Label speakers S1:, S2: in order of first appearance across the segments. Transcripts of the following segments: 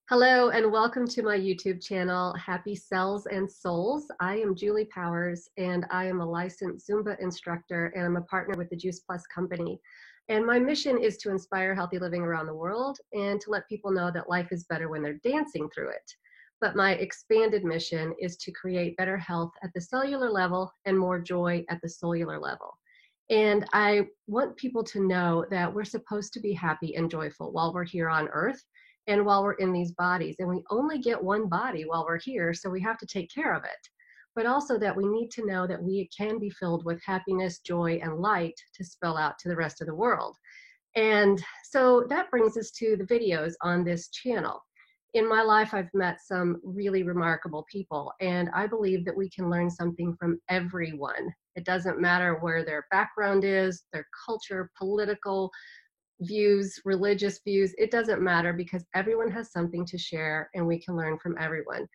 S1: Hello and welcome to my YouTube channel, Happy Cells and Souls. I am Julie Powers and I am a licensed Zumba instructor and I'm a partner with the Juice Plus company. And my mission is to inspire healthy living around the world and to let people know that life is better when they're dancing through it. But my expanded mission is to create better health at the cellular level and more joy at the cellular level. And I want people to know that we're supposed to be happy and joyful while we're here on earth and while we're in these bodies. And we only get one body while we're here, so we have to take care of it. But also that we need to know that we can be filled with happiness, joy, and light to spill out to the rest of the world. And so that brings us to the videos on this channel. In my life, I've met some really remarkable people, and I believe that we can learn something from everyone. It doesn't matter where their background is, their culture, political views, religious views, it doesn't matter because everyone has something to share and we can learn from everyone.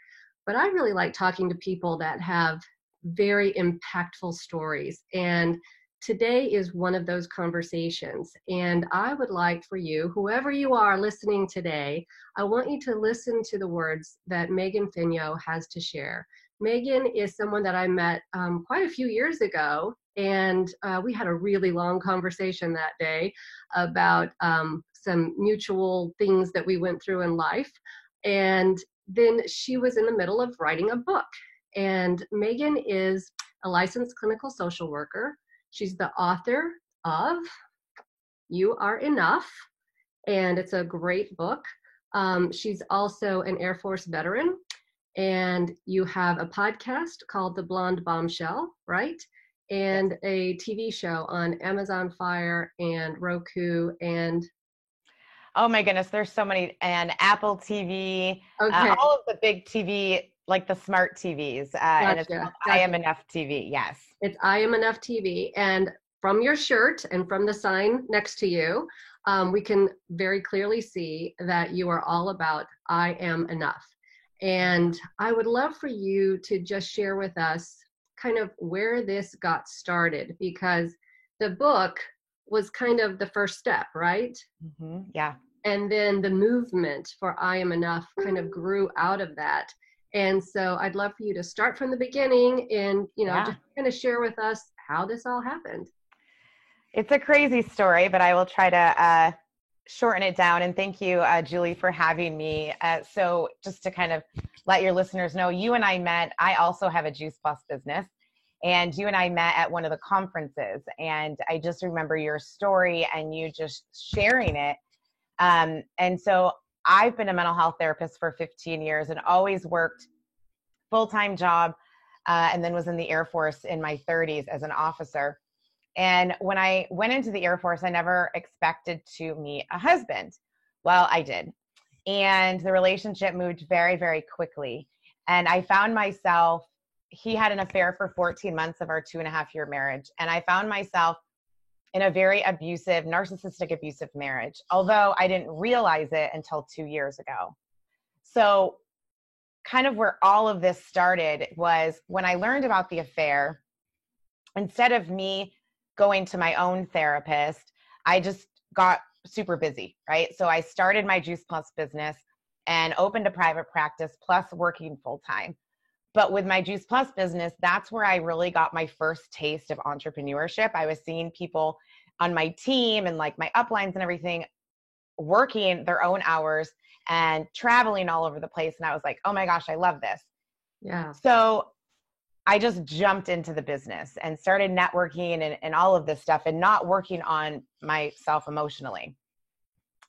S1: But I really like talking to people that have very impactful stories. And today is one of those conversations. And I would like for you, whoever you are listening today, I want you to listen to the words that Megan Finio has to share. Megan is someone that I met quite a few years ago, and we had a really long conversation that day about some mutual things that we went through in life. And then she was in the middle of writing a book. And Megan is a licensed clinical social worker. She's the author of You Are Enough, and it's a great book. She's also an Air Force veteran, and you have a podcast called The Blonde Bombshell, right? And a TV show on Amazon Fire and Roku and
S2: oh my goodness, there's so many, and Apple TV,
S1: okay,
S2: all of the big TV, like the smart TVs, and it's called I Am Enough TV. Yes,
S1: it's I Am Enough TV, and from your shirt and from the sign next to you, we can very clearly see that you are all about I am enough. And I would love for you to just share with us kind of where this got started, because the book was kind of the first step, right?
S2: Mm-hmm. Yeah.
S1: And then the movement for I Am Enough kind of grew out of that. And so I'd love for you to start from the beginning and, just kind of share with us how this all happened.
S2: It's a crazy story, but I will try to shorten it down. And thank you, Julie, for having me. So just to kind of let your listeners know, you and I met, I also have a Juice Plus business. And you and I met at one of the conferences. And I just remember your story and you just sharing it. And so I've been a mental health therapist for 15 years and always worked full-time job, and then was in the Air Force in my 30s as an officer. And when I went into the Air Force, I never expected to meet a husband. Well, I did. And the relationship moved very, very quickly. And I found myself, he had an affair for 14 months of our 2.5-year marriage. And I found myself in a very abusive, narcissistic abusive marriage, although I didn't realize it until 2 years ago. So kind of where all of this started was when I learned about the affair. Instead of me going to my own therapist, I just got super busy, right? So I started my Juice Plus business and opened a private practice plus working full time. But with my Juice Plus business, that's where I really got my first taste of entrepreneurship. I was seeing people on my team and like my uplines and everything working their own hours and traveling all over the place. And I was like, oh my gosh, I love this.
S1: Yeah.
S2: So I just jumped into the business and started networking and all of this stuff and not working on myself emotionally.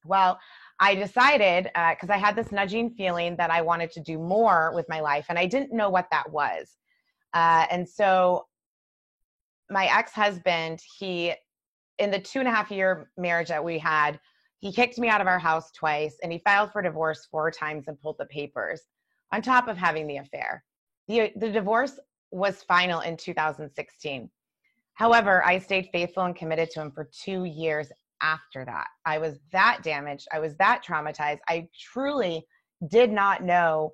S2: Well, I decided, because I had this nudging feeling that I wanted to do more with my life, and I didn't know what that was. And so my ex-husband, in the 2.5-year marriage that we had, he kicked me out of our house twice, and he filed for divorce 4 times and pulled the papers, on top of having the affair. The divorce was final in 2016. However, I stayed faithful and committed to him for 2 years after that. I was that damaged. I was that traumatized. I truly did not know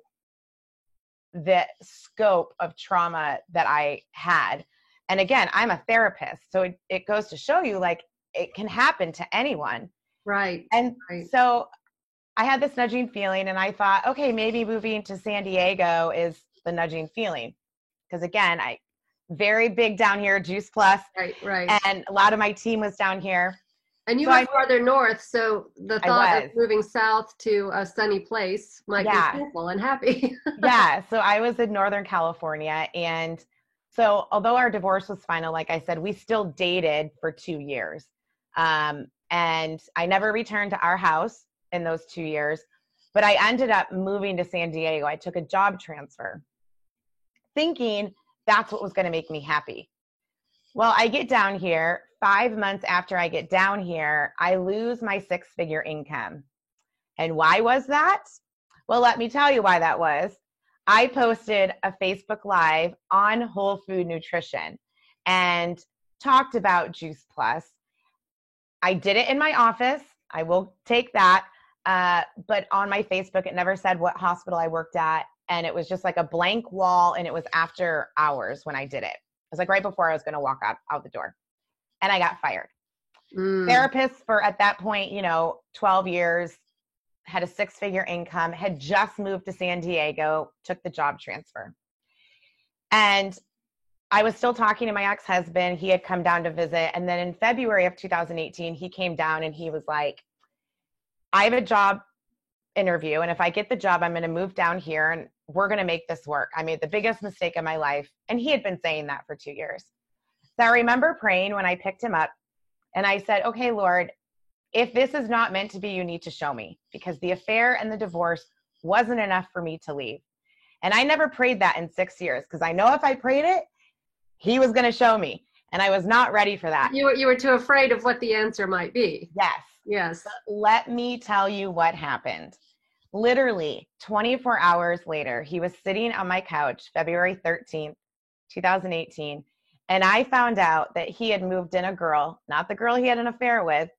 S2: the scope of trauma that I had. And again, I'm a therapist. So it goes to show you, like, it can happen to anyone.
S1: Right.
S2: And
S1: right.
S2: so I had this nudging feeling, and I thought, okay, maybe moving to San Diego is the nudging feeling. Because again, I very big down here, Juice Plus,
S1: Right.
S2: and a lot of my team was down here.
S1: And you
S2: So
S1: were farther north, so the thought of moving south to a sunny place might be simple and happy.
S2: Yeah, so I was in Northern California, and so although our divorce was final, like I said, we still dated for 2 years. And I never returned to our house in those 2 years, but I ended up moving to San Diego. I took a job transfer, thinking that's what was going to make me happy. Well, I get down here, 5 months after I get down here, I lose my 6-figure income. And why was that? Well, let me tell you why that was. I posted a Facebook Live on Whole Food Nutrition and talked about Juice Plus. I did it in my office. I will take that. But on my Facebook, it never said what hospital I worked at. And it was just like a blank wall. And it was after hours when I did it. It was like right before I was going to walk out the door. And I got fired. Therapists for, at that point, 12 years, had a 6-figure income, had just moved to San Diego, took the job transfer. And I was still talking to my ex-husband. He had come down to visit. And then in February of 2018, he came down and he was like, I have a job interview. And if I get the job, I'm going to move down here and we're going to make this work. I made the biggest mistake of my life. And he had been saying that for 2 years. So I remember praying when I picked him up and I said, okay, Lord, if this is not meant to be, you need to show me, because the affair and the divorce wasn't enough for me to leave. And I never prayed that in 6 years, because I know if I prayed it, he was going to show me. And I was not ready for that.
S1: You were too afraid of what the answer might be.
S2: Yes. But let me tell you what happened. Literally 24 hours later, he was sitting on my couch, February 13th, 2018. And I found out that he had moved in a girl, not the girl he had an affair with,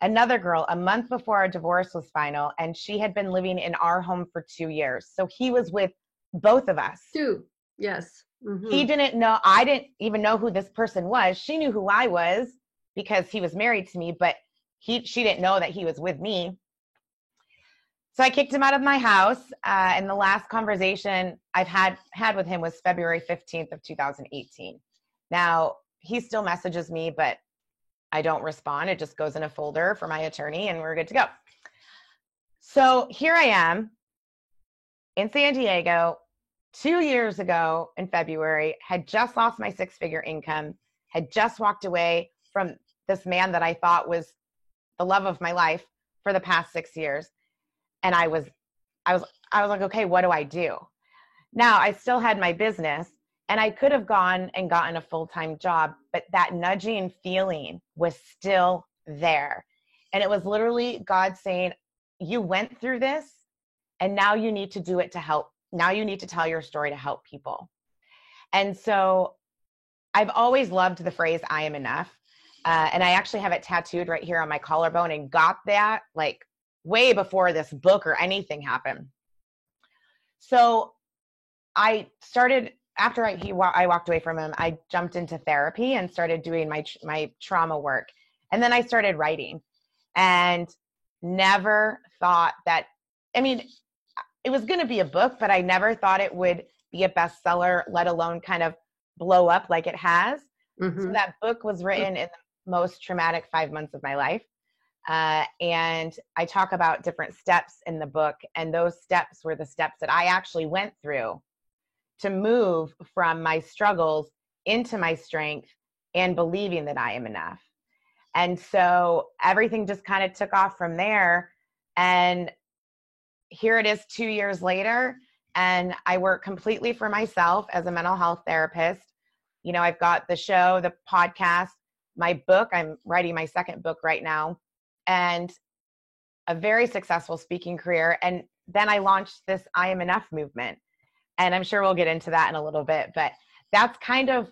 S2: another girl a month before our divorce was final, and she had been living in our home for 2 years. So he was with both of us.
S1: 2, yes. Mm-hmm.
S2: He didn't know, I didn't even know who this person was. She knew who I was because he was married to me, but she didn't know that he was with me. So I kicked him out of my house. And the last conversation I've had with him was February 15th of 2018. Now, he still messages me, but I don't respond. It just goes in a folder for my attorney and we're good to go. So here I am in San Diego 2 years ago in February, had just lost my 6-figure income, had just walked away from this man that I thought was the love of my life for the past 6 years. And I was like, okay, what do I do? Now I still had my business. And I could have gone and gotten a full-time job, but that nudging feeling was still there. And it was literally God saying, you went through this and now you need to do it to help. Now you need to tell your story to help people. And so I've always loved the phrase, I am enough. And I actually have it tattooed right here on my collarbone and got that like way before this book or anything happened. So I started, after I walked away from him, I jumped into therapy and started doing my trauma work. And then I started writing and never thought that, it was going to be a book, but I never thought it would be a bestseller, let alone kind of blow up like it has. Mm-hmm. So that book was written in the most traumatic 5 months of my life. And I talk about different steps in the book. And those steps were the steps that I actually went through to move from my struggles into my strength and believing that I am enough. And so everything just kind of took off from there. And here it is 2 years later, and I work completely for myself as a mental health therapist. I've got the show, the podcast, my book. I'm writing my 2nd book right now, and a very successful speaking career. And then I launched this I Am Enough movement. And I'm sure we'll get into that in a little bit, but that's kind of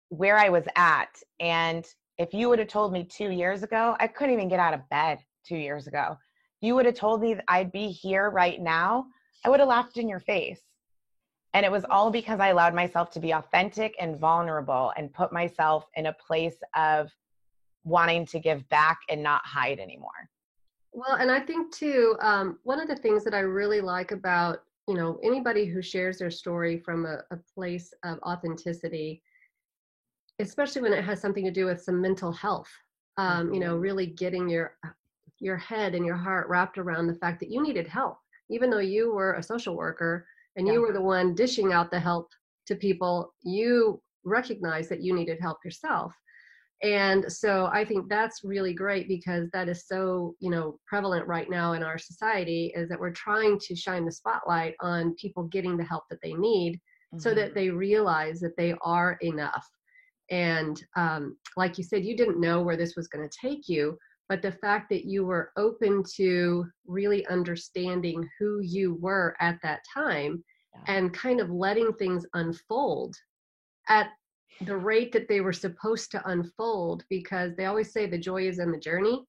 S2: where I was at. And if you would have told me 2 years ago, I couldn't even get out of bed 2 years ago. If you would have told me that I'd be here right now, I would have laughed in your face. And it was all because I allowed myself to be authentic and vulnerable and put myself in a place of wanting to give back and not hide anymore.
S1: Well, and I think too, one of the things that I really like about, anybody who shares their story from a place of authenticity, especially when it has something to do with some mental health, really getting your head and your heart wrapped around the fact that you needed help, even though you were a social worker and you
S2: Yeah.
S1: were the one dishing out the help to people, you recognized that you needed help yourself. And so I think that's really great because that is so, prevalent right now in our society, is that we're trying to shine the spotlight on people getting the help that they need so
S2: Mhm.
S1: that they realize that they are enough. And like you said, you didn't know where this was going to take you, but the fact that you were open to really understanding who you were at that time
S2: Yeah.
S1: and kind of letting things unfold at the rate that they were supposed to unfold, because they always say the joy is in the journey.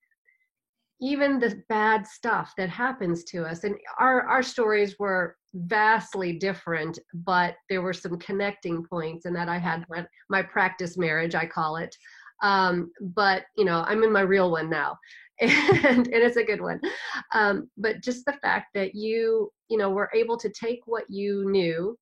S1: Even the bad stuff that happens to us, and our stories were vastly different, but there were some connecting points, and that I had my practice marriage, I call it. But I'm in my real one now, and it's a good one. But just the fact that you were able to take what you knew,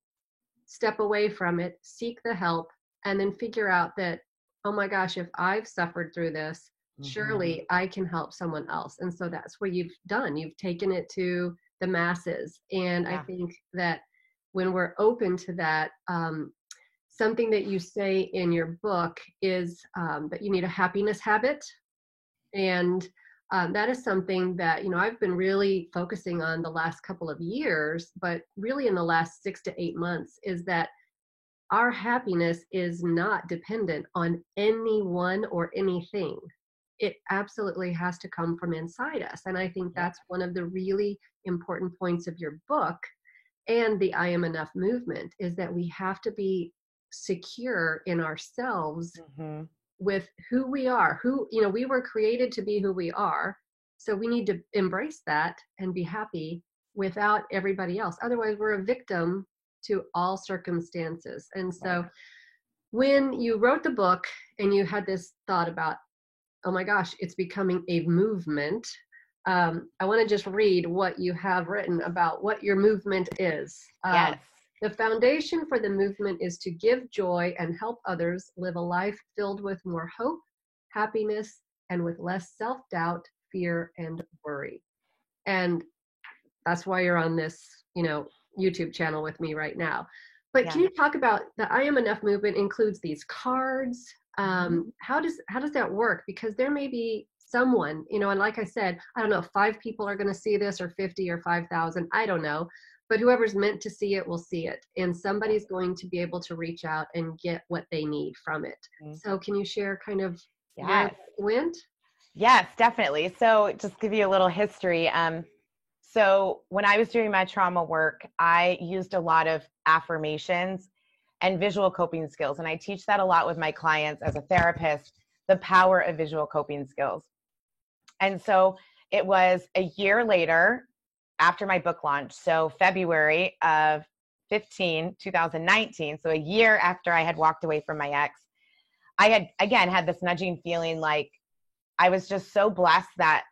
S1: step away from it, seek the help, and then figure out that, oh my gosh, if I've suffered through this,
S2: Mhm.
S1: surely I can help someone else. And so that's what you've done. You've taken it to the masses. And I
S2: Yeah.
S1: think that when we're open to that, something that you say in your book is that you need a happiness habit. And that is something that I've been really focusing on the last couple of years, but really in the last 6 to 8 months, is that our happiness is not dependent on anyone or anything. It absolutely has to come from inside us. And I think
S2: Yeah.
S1: that's one of the really important points of your book and the I Am Enough movement, is that we have to be secure in ourselves
S2: Mhm.
S1: with who we are. We were created to be who we are. So we need to embrace that and be happy without everybody else. Otherwise, we're a victim to all circumstances. And
S2: Right.
S1: so when you wrote the book and you had this thought about, oh my gosh, it's becoming a movement, I want to just read what you have written about what your movement is.
S2: Yes.
S1: The foundation for the movement is to give joy and help others live a life filled with more hope, happiness, and with less self doubt, fear, and worry. And that's why you're on this, YouTube channel with me right now. But can
S2: Yeah.
S1: you talk about the I Am Enough movement includes these cards?
S2: Mhm.
S1: How does that work? Because there may be someone, and like I said, I don't know if 5 people are going to see this, or 50 or 5,000, I don't know. But whoever's meant to see it will see it, and
S2: Yeah.
S1: somebody's going to be able to reach out and get what they need from it.
S2: Mhm.
S1: So can you share kind of where
S2: Yes.
S1: it went?
S2: Yes, definitely. So just give you a little history. So when I was doing my trauma work, I used a lot of affirmations and visual coping skills. And I teach that a lot with my clients as a therapist, the power of visual coping skills. And so it was a year later after my book launch. So February of 2019. So a year after I had walked away from my ex, I had again had this nudging feeling like I was just so blessed that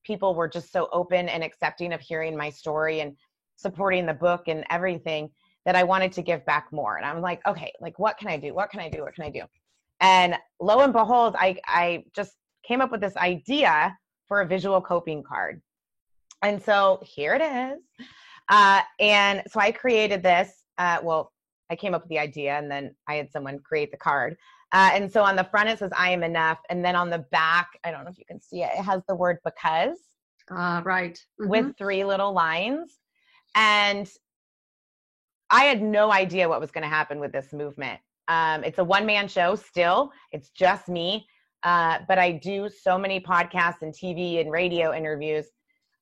S2: people were just so open and accepting of hearing my story and supporting the book and everything, that I wanted to give back more. And I'm like, okay, like what can I do? What can I do? What can I do? And lo and behold, I just came up with this idea for a visual coping card. And so here it is. And so I created this. I came up with the idea and then I had someone create the card. And so on the front, it says, I am enough. And then on the back, I don't know if you can see it, it has the word because
S1: Right.
S2: with 3 little lines. And I had no idea what was going to happen with this movement. It's a one-man show still. It's just me. But I do so many podcasts and TV and radio interviews.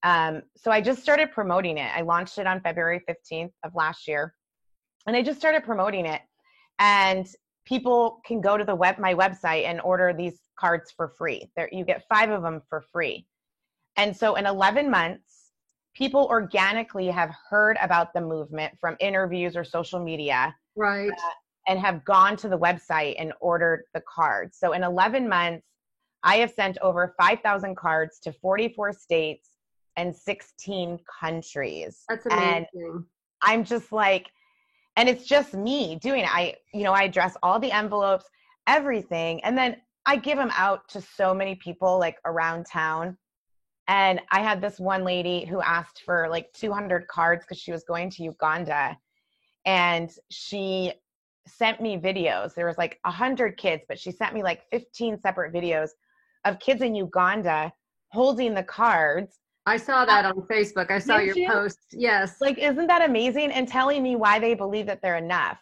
S2: So I just started promoting it. I launched it on February 15th of last year. And I just started promoting it. And people can go to my website and order these cards for free. You get 5 of them for free. And so in 11 months, people organically have heard about the movement from interviews or social media,
S1: Right.
S2: and have gone to the website and ordered the cards. So in 11 months, I have sent over 5,000 cards to 44 states 116 countries.
S1: That's
S2: And
S1: amazing.
S2: I'm just like, and it's just me doing it. I address all the envelopes, everything. And then I give them out to so many people like around town. And I had this one lady who asked for like 200 cards because she was going to Uganda. And she sent me videos. There was like 100 kids, but she sent me like 15 separate videos of kids in Uganda holding the cards.
S1: I saw that on Facebook. I saw
S2: Did
S1: your
S2: you?
S1: post. Yes.
S2: Like, isn't that amazing? And telling me why they believe that they're enough.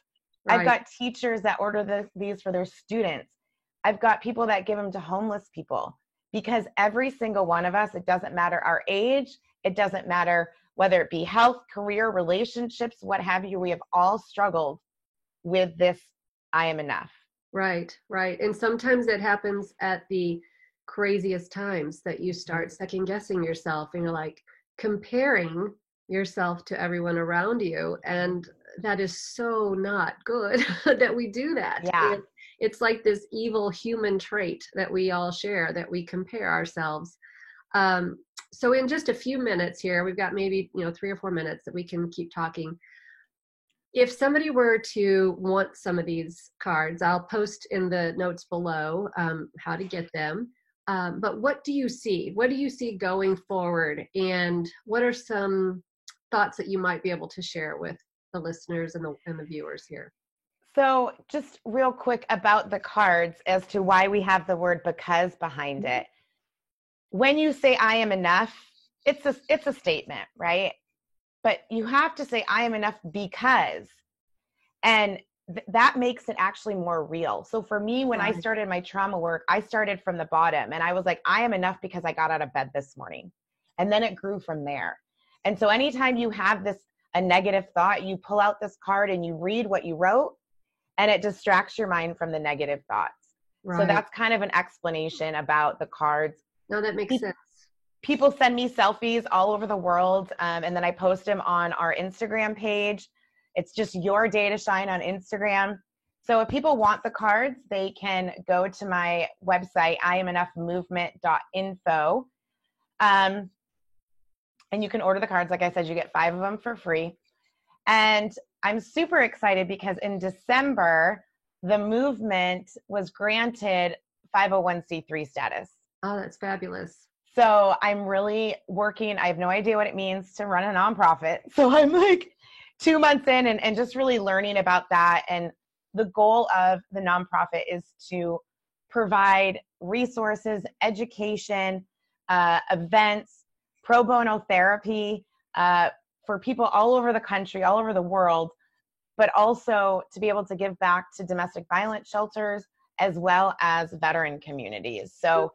S2: I've
S1: Right.
S2: got teachers that order these for their students. I've got people that give them to homeless people, because every single one of us, it doesn't matter our age, it doesn't matter whether it be health, career, relationships, what have you, we have all struggled with this, I am enough.
S1: Right, right. And sometimes it happens at the craziest times that you start second guessing yourself and you're like comparing yourself to everyone around you. And that is so not good that we do that.
S2: Yeah.
S1: And it's like this evil human trait that we all share, that we compare ourselves. So in just a few minutes here, we've got maybe 3 or 4 minutes that we can keep talking. If somebody were to want some of these cards, I'll post in the notes below how to get them. But what do you see? What do you see going forward? And what are some thoughts that you might be able to share with the listeners and the viewers here?
S2: So just real quick about the cards as to why we have the word because behind it. When you say I am enough, it's a statement, right? But you have to say I am enough because, and that makes it actually more real. So for me, when I started my trauma work, I started from the bottom and I was like, I am enough because I got out of bed this morning. And then it grew from there. And so anytime you have a negative thought, you pull out this card and you read what you wrote, and it distracts your mind from the negative thoughts.
S1: Right.
S2: So that's kind of an explanation about the cards.
S1: No, that makes sense.
S2: People send me selfies all over the world, and then I post them on our Instagram page. It's just Your Day to Shine on Instagram. So if people want the cards, they can go to my website, IamEnoughMovement.info. And you can order the cards. Like I said, you get 5 of them for free. And I'm super excited because in December, the movement was granted 501c3 status.
S1: Oh, that's fabulous.
S2: So I'm really working. I have no idea what it means to run a nonprofit. So I'm like 2 months in and just really learning about that. And the goal of the nonprofit is to provide resources, education, events, pro bono therapy for people all over the country, all over the world, but also to be able to give back to domestic violence shelters as well as veteran communities. So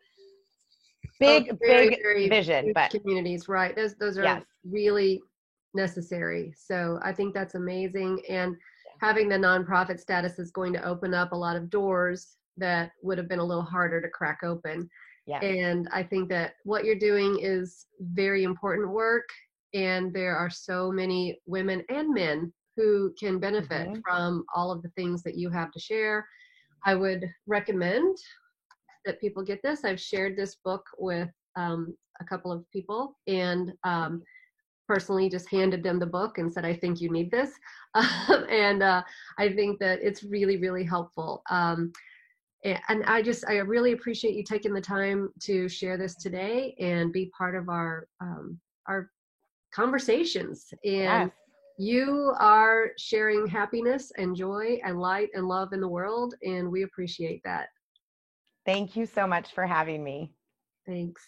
S2: big vision,
S1: huge
S2: but
S1: communities, right? Those are really necessary. So I think that's amazing. And having the nonprofit status is going to open up a lot of doors that would have been a little harder to crack open.
S2: Yeah.
S1: And I think that what you're doing is very important work. And there are so many women and men who can benefit from all of the things that you have to share. I would recommend that people get this. I've shared this book with a couple of people and personally just handed them the book and said, I think you need this. And I think that it's really, really helpful. And I really appreciate you taking the time to share this today and be part of our conversations. And you are sharing happiness and joy and light and love in the world. And we appreciate that.
S2: Thank you so much for having me.
S1: Thanks.